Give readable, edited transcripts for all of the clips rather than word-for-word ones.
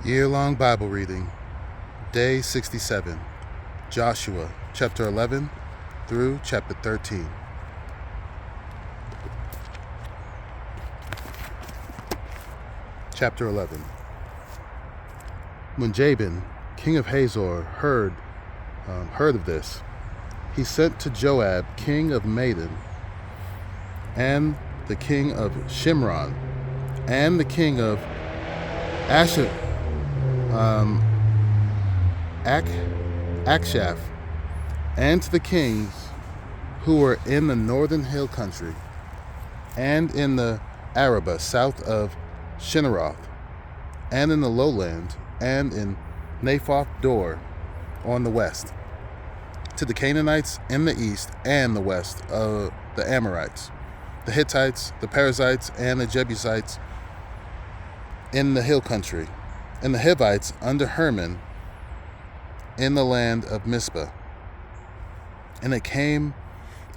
Year-long Bible reading, Day 67, Joshua, chapter 11 through chapter 13. Chapter 11. When Jabin, king of Hazor, heard of this, he sent to Joab, king of Madon, and the king of Shimron, and the king of Akshaph, and to the kings who were in the northern hill country, and in the Arabah south of Shinneroth, and in the lowland, and in Naphoth Dor on the west, to the Canaanites in the east and the west, the Amorites, the Hittites, the Perizzites, and the Jebusites in the hill country, and the Hivites under Hermon in the land of Mizpah. And they came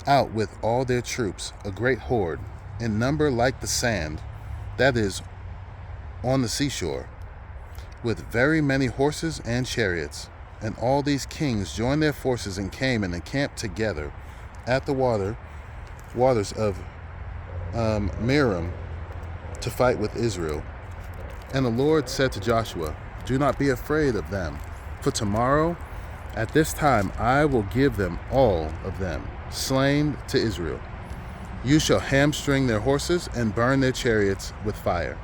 out with all their troops, a great horde, in number like the sand, that is, on the seashore, with very many horses and chariots. And all these kings joined their forces and came and encamped together at the waters of Merom to fight with Israel. And the Lord said to Joshua, "Do not be afraid of them, for tomorrow at this time I will give them all of them, slain to Israel. You shall hamstring their horses and burn their chariots with fire."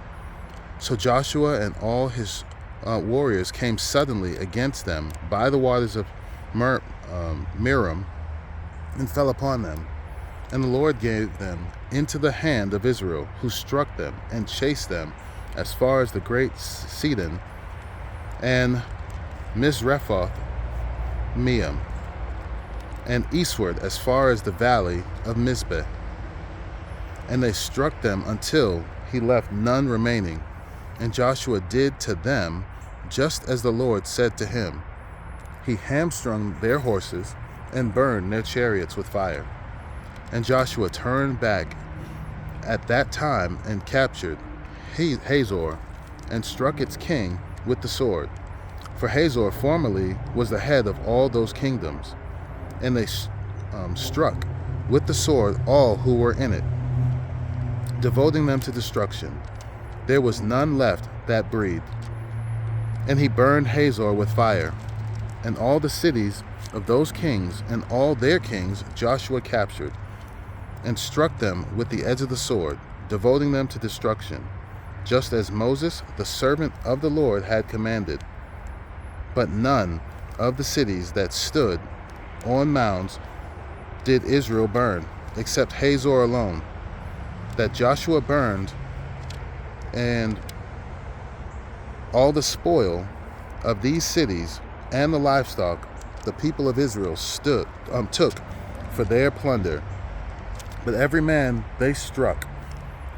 So Joshua and all his warriors came suddenly against them by the waters of Merom and fell upon them. And the Lord gave them into the hand of Israel, who struck them and chased them as far as the great Sidon and Misrephoth Maim, and eastward as far as the valley of Mizpeh. And they struck them until he left none remaining. And Joshua did to them just as the Lord said to him. He hamstrung their horses and burned their chariots with fire. And Joshua turned back at that time and captured Hazor and struck its king with the sword. For Hazor formerly was the head of all those kingdoms, and they struck with the sword all who were in it, devoting them to destruction. There was none left that breathed. And he burned Hazor with fire, and all the cities of those kings and all their kings Joshua captured, and struck them with the edge of the sword, devoting them to destruction, just as Moses, the servant of the Lord, had commanded. But none of the cities that stood on mounds did Israel burn, except Hazor alone, that Joshua burned, and all the spoil of these cities and the livestock the people of Israel took for their plunder. But every man they struck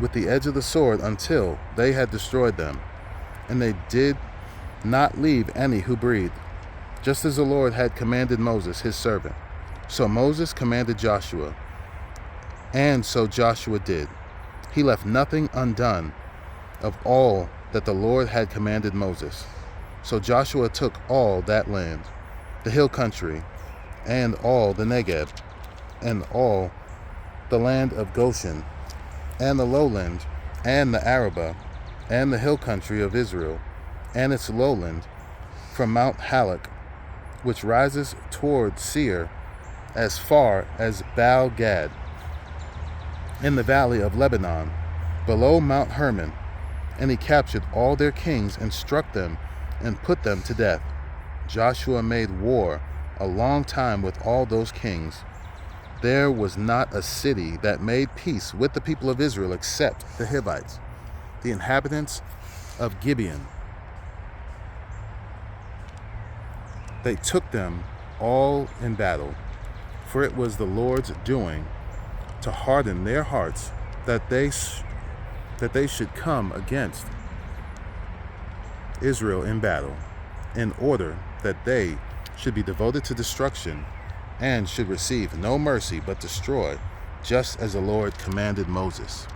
with the edge of the sword until they had destroyed them, and they did not leave any who breathed, just as the Lord had commanded Moses his servant. So Moses commanded Joshua, and so Joshua did. He left nothing undone of all that the Lord had commanded Moses. So Joshua took all that land, the hill country, and all the Negeb, and all the land of Goshen, and the lowland, and the Arabah, and the hill country of Israel, and its lowland, from Mount Halak, which rises toward Seir, as far as Baal Gad, in the valley of Lebanon, below Mount Hermon. And he captured all their kings and struck them and put them to death. Joshua made war a long time with all those kings. There was not a city that made peace with the people of Israel except the Hivites, the inhabitants of Gibeon. They took them all in battle, for it was the Lord's doing to harden their hearts that they should come against Israel in battle, in order that they should be devoted to destruction and should receive no mercy but destroy, just as the Lord commanded Moses.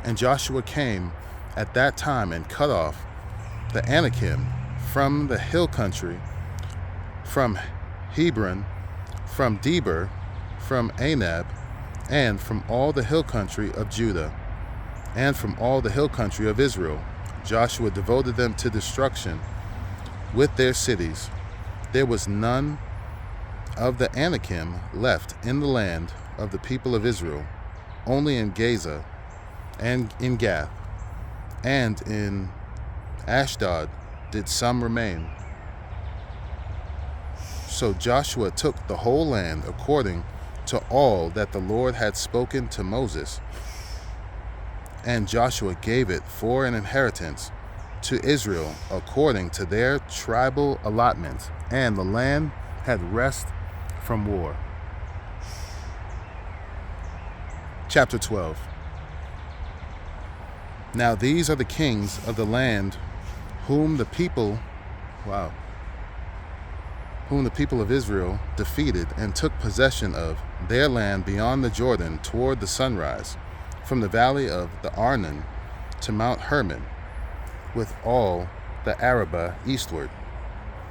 And Joshua came at that time and cut off the Anakim from the hill country, from Hebron, from Debir, from Anab, and from all the hill country of Judah, and from all the hill country of Israel. Joshua devoted them to destruction with their cities. There was none of the Anakim left in the land of the people of Israel, only in Gaza and in Gath, and in Ashdod did some remain. So Joshua took the whole land according to all that the Lord had spoken to Moses, and Joshua gave it for an inheritance to Israel according to their tribal allotments, and the land had rest from war. Chapter 12. Now these are the kings of the land whom the people of Israel defeated and took possession of their land beyond the Jordan toward the sunrise, from the valley of the Arnon to Mount Hermon, with all the Arabah eastward.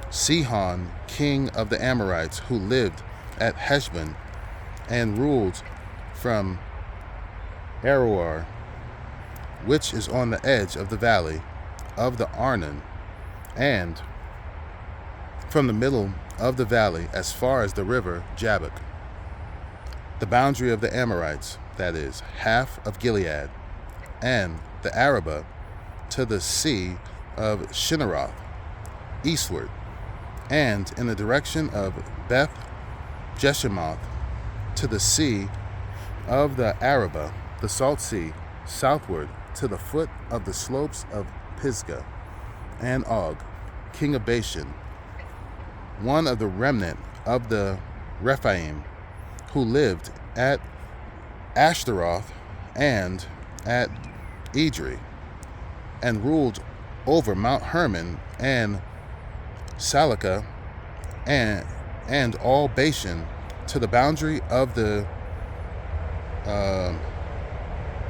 Sihon, king of the Amorites, who lived at Heshbon and ruled from Aroer, which is on the edge of the valley of the Arnon, and from the middle of the valley as far as the river Jabbok, the boundary of the Amorites, that is, half of Gilead, and the Arabah to the sea of Shinneroth, eastward, and in the direction of Beth Jeshimoth to the sea of the Arabah, the salt sea, southward to the foot of the slopes of Pisgah, and Og, king of Bashan, one of the remnant of the Rephaim, who lived at Ashtaroth and at Edrei, and ruled over Mount Hermon and Salakah and all Bashan to the boundary of the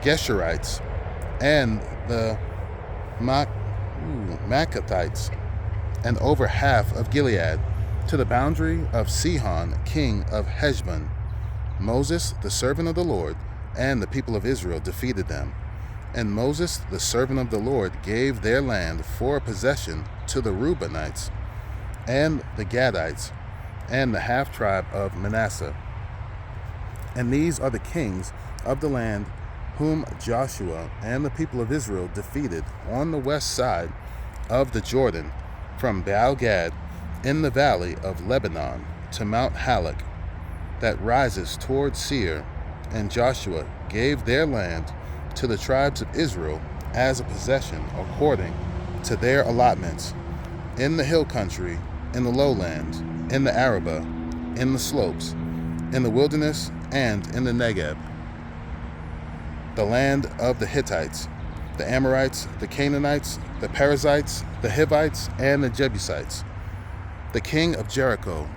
Geshurites and the Maccathites, and over half of Gilead to the boundary of Sihon, king of Heshbon. Moses, the servant of the Lord, and the people of Israel defeated them. And Moses, the servant of the Lord, gave their land for a possession to the Reubenites, and the Gadites, and the half-tribe of Manasseh. And these are the kings of the land whom Joshua and the people of Israel defeated on the west side of the Jordan, from Baal-Gad in the valley of Lebanon to Mount Halak, that rises toward Seir. And Joshua gave their land to the tribes of Israel as a possession according to their allotments, in the hill country, in the lowlands, in the Arabah, in the slopes, in the wilderness, and in the Negeb, the land of the Hittites, the Amorites, the Canaanites, the Perizzites, the Hivites, and the Jebusites. The king of Jericho,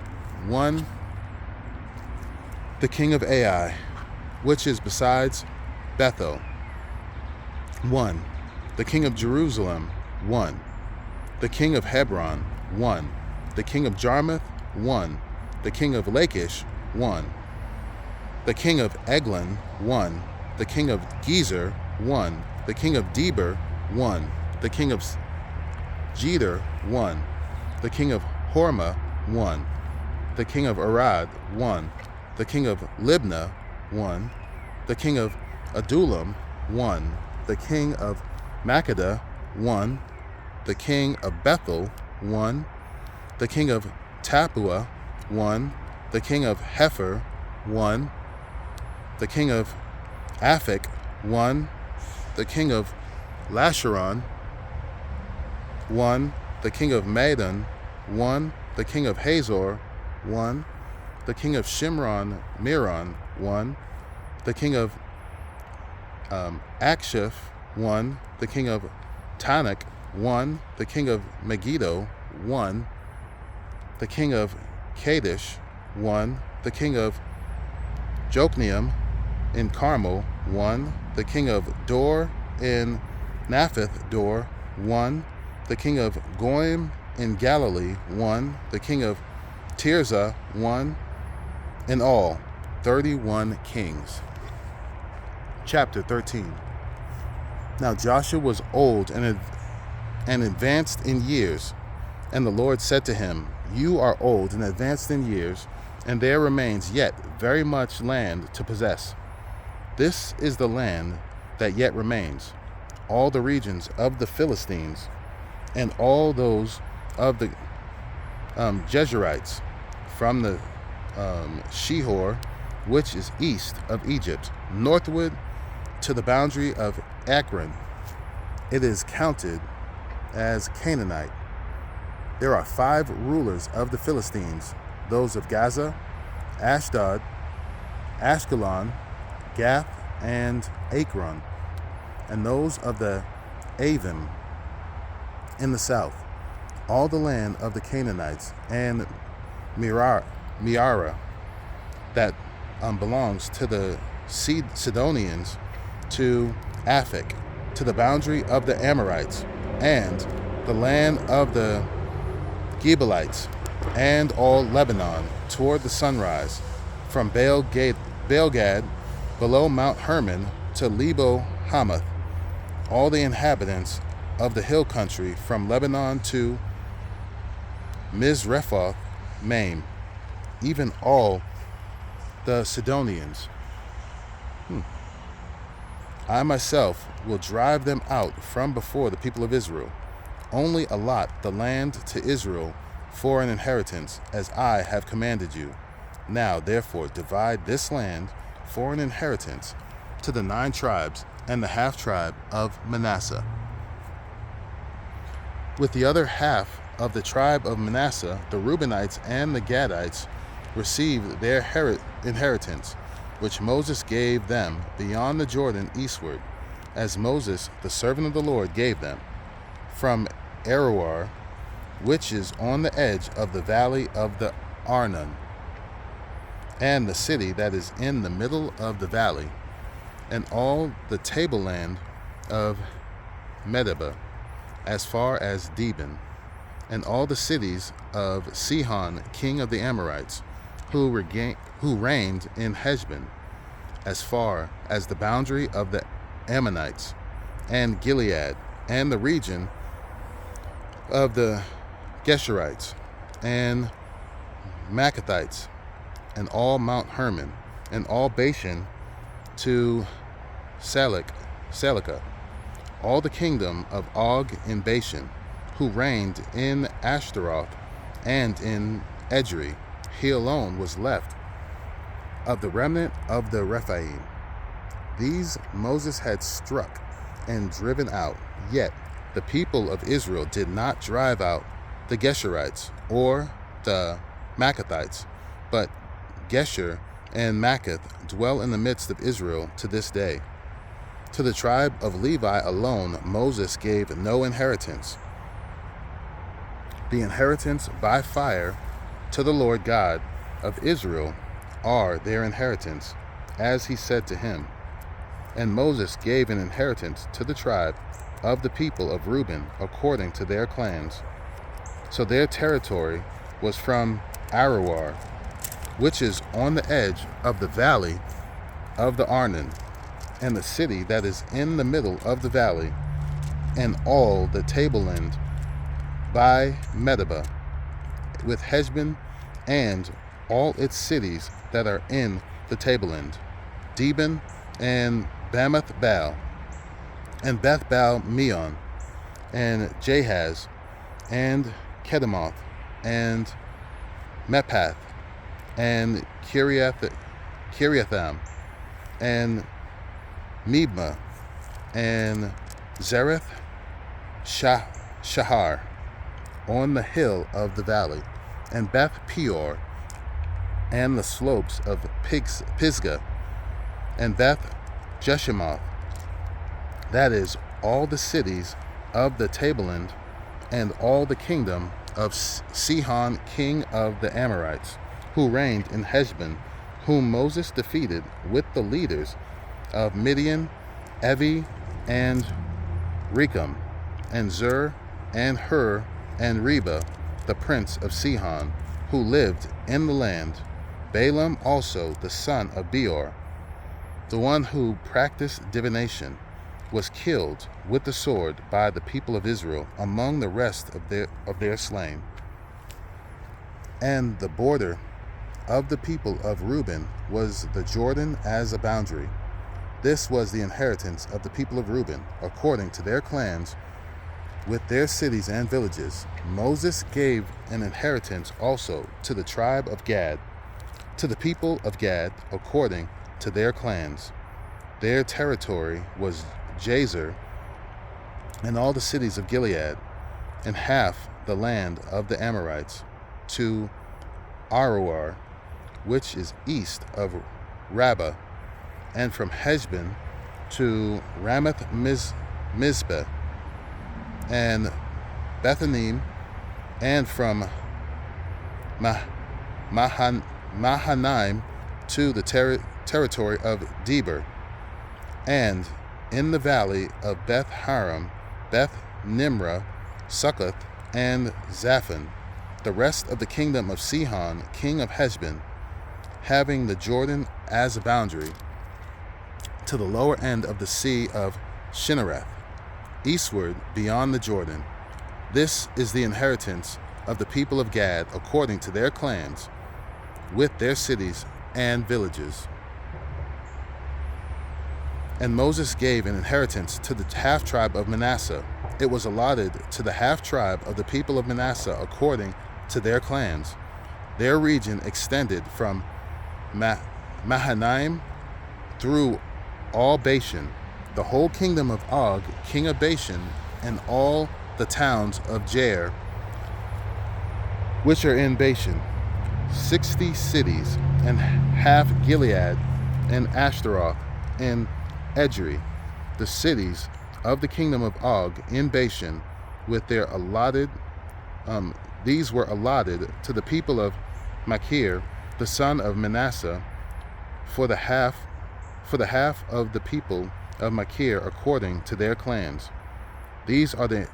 one, the king of Ai, which is besides Bethel, one, the king of Jerusalem, one, the king of Hebron, one, the king of Jarmuth, one, the king of Lachish, one, the king of Eglon, one, the king of Gezer, one, the king of Debir, one, the king of Jeder, one, the king of Hormah, one, the king of Arad, one, the king of Libnah, one, the king of Adullam, one, the king of Makkedah, one, the king of Bethel, one, the king of Tappuah, one, the king of Hepher, one, the king of Aphek, one, the king of Lasharon, one, the king of Madon, one, the king of Hazor, one, the king of Shimron Meron, one, the king of Akshaph, one, the king of Tanakh, one, the king of Megiddo, one, the king of Kadesh, one, the king of Jokneam in Carmel, one, the king of Dor in Naphath Dor, 1. The king of Goim in Galilee, 1. The king of Tirzah, 1. In all, 31 kings. Chapter 13. Now Joshua was old and advanced in years, and the Lord said to him, You are old and advanced in years, and there remains yet very much land to possess. This is the land that yet remains, all the regions of the Philistines, and all those of the Jezreelites, from the Shihor, which is east of Egypt, northward to the boundary of Akron. It is counted as Canaanite. There are 5 rulers of the Philistines, those of Gaza, Ashdod, Ashkelon, Gath, and Akron, and those of the Avim in the south, all the land of the Canaanites, and Miara that belongs to the Sidonians, to Aphek, to the boundary of the Amorites, and the land of the Gebalites, and all Lebanon toward the sunrise, from Baal Gad below Mount Hermon to Lebo Hamath, all the inhabitants of the hill country, from Lebanon to Mizrephoth Maim, even all the Sidonians. I myself will drive them out from before the people of Israel. Only allot the land to Israel for an inheritance, as I have commanded you. Now, therefore, divide this land for an inheritance to the 9 tribes and the half-tribe of Manasseh. With the other half of the tribe of Manasseh, the Reubenites and the Gadites received their inheritance, which Moses gave them beyond the Jordan eastward, as Moses, the servant of the Lord, gave them, from Aroer, which is on the edge of the valley of the Arnon, and the city that is in the middle of the valley, and all the tableland of Medeba, as far as Dibon, and all the cities of Sihon, king of the Amorites, who reigned in Heshbon, as far as the boundary of the Ammonites, and Gilead, and the region of the Geshurites, and Maccathites, and all Mount Hermon, and all Bashan to Salekah, all the kingdom of Og in Bashan, who reigned in Ashtaroth and in Edrei. He alone was left of the remnant of the Rephaim. These Moses had struck and driven out, yet the people of Israel did not drive out the Geshurites or the Maccathites, but Geshur and Maccath dwell in the midst of Israel to this day. To the tribe of Levi alone Moses gave no inheritance. The inheritance by fire to the Lord God of Israel are their inheritance, as he said to him. And Moses gave an inheritance to the tribe of the people of Reuben according to their clans. So their territory was from Aroer, which is on the edge of the valley of the Arnon, and the city that is in the middle of the valley, and all the tableland by Medeba, with Heshbon, and all its cities that are in the tableland, Dibon, and Bamoth Baal, and Beth Baal Meon, and Jahaz, and Kedemoth, and Mepath, and Kiriatham, and Mibma, and Zereth Shahar, on the hill of the valley, and Beth Peor, and the slopes of Pisgah, and Beth Jeshimoth, that is, all the cities of the tableland, and all the kingdom of Sihon, king of the Amorites, who reigned in Heshbon, whom Moses defeated with the leaders of Midian, Evi, and Recham, and Zur, and Hur, and Reba, the prince of Sihon, who lived in the land. Balaam also, the son of Beor, the one who practiced divination, was killed with the sword by the people of Israel among the rest of their slain. And the border of the people of Reuben was the Jordan as a boundary. This was the inheritance of the people of Reuben, according to their clans, with their cities and villages. Moses gave an inheritance also to the tribe of Gad, to the people of Gad, according to their clans. Their territory was Jazer, and all the cities of Gilead, and half the land of the Amorites, to Aroer, which is east of Rabbah, and from Heshbon to Ramath Mizpeh, and Bethanim, and from Mahanaim to the territory of Debir, and in the valley of Beth Haram, Beth Nimrah, Succoth, and Zaphon, the rest of the kingdom of Sihon, king of Heshbon, having the Jordan as a boundary, to the lower end of the sea of Shinnereth, eastward beyond the Jordan. This is the inheritance of the people of Gad according to their clans, with their cities and villages. And Moses gave an inheritance to the half-tribe of Manasseh. It was allotted to the half-tribe of the people of Manasseh according to their clans. Their region extended from Mahanaim through all Bashan, the whole kingdom of Og, king of Bashan, and all the towns of Jair, which are in Bashan, 60 cities, and half Gilead, and Ashtaroth, and Edrei, the cities of the kingdom of Og in Bashan, with their allotted. These were allotted to the people of Machir, the son of Manasseh, for the half of the people of Machir according to their clans. These are the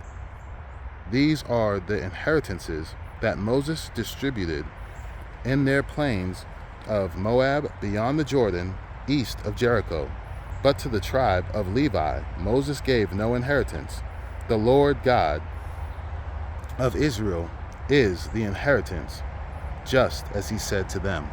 inheritances that Moses distributed in their plains of Moab beyond the Jordan, east of Jericho. But to the tribe of Levi Moses gave no inheritance. The Lord God of Israel is the inheritance, just as he said to them.